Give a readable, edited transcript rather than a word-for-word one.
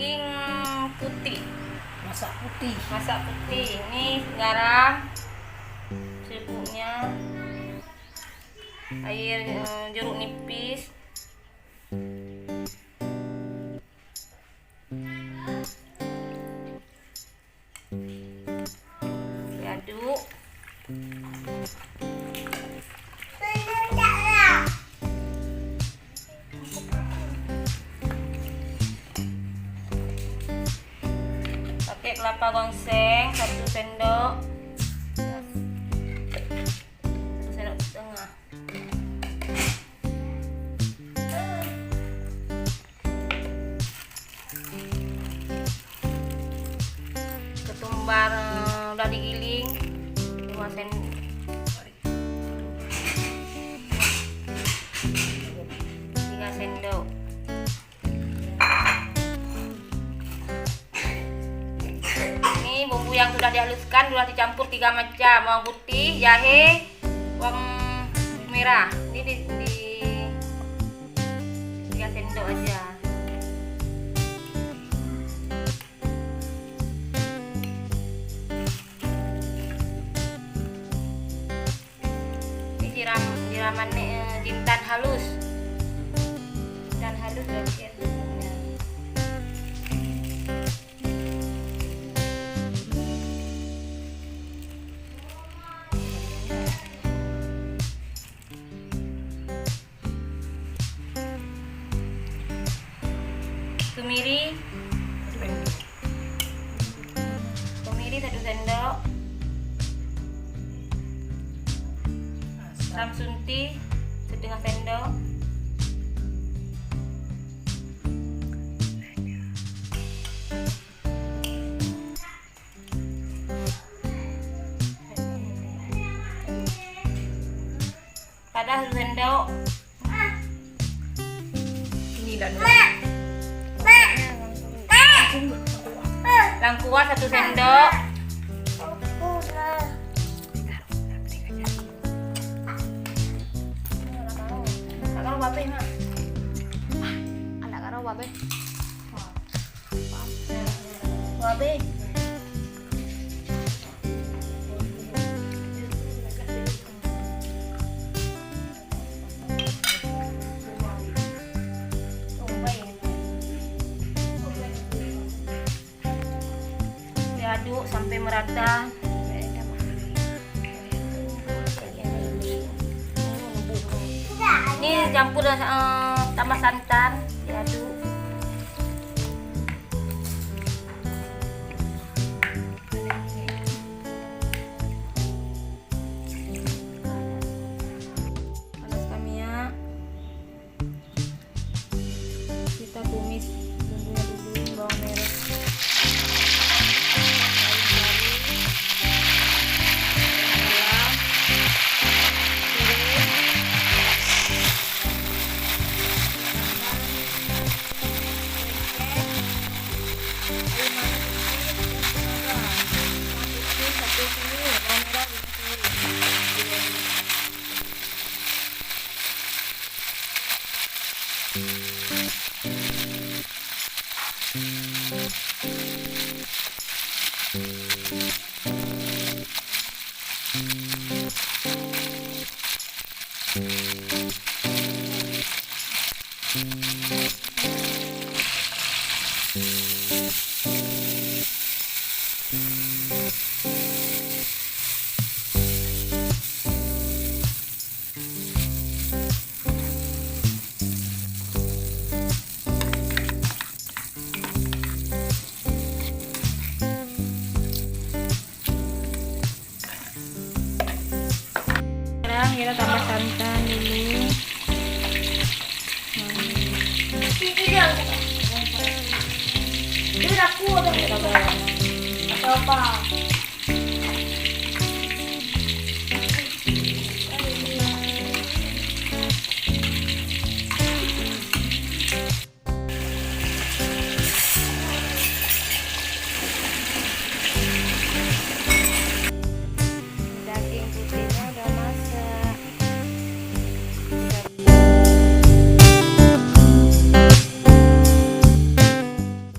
giling putih. Masak putih. Ini garam, serbuknya, air jeruk nipis, diaduk. Pakai kelapa gongseng 1 sendok, 1 sendok setengah. Ketumbar udah digiling 2 sendok. 3 sendok. Ini bumbu yang sudah dihaluskan, sudah dicampur 3 macam, bawang putih, jahe, bawang merah. Ini di 3 sendok aja. Ini siraman jintan halus. Dan halus bagian bumbunya. Kemiri 1 sendok, asam sunti setengah sendok, lada 1 sendok, Ini dan lengkuas 1 sendok, karo babe mak, anak karo babe, babe. Diaduk sampai merata. Ini campur tambah santan, diaduk. Panaskan minyak. Kita tumis bumbunya dulu, bawang merah. Sekarang kita tambah santan dulu. Ini aku atau apa?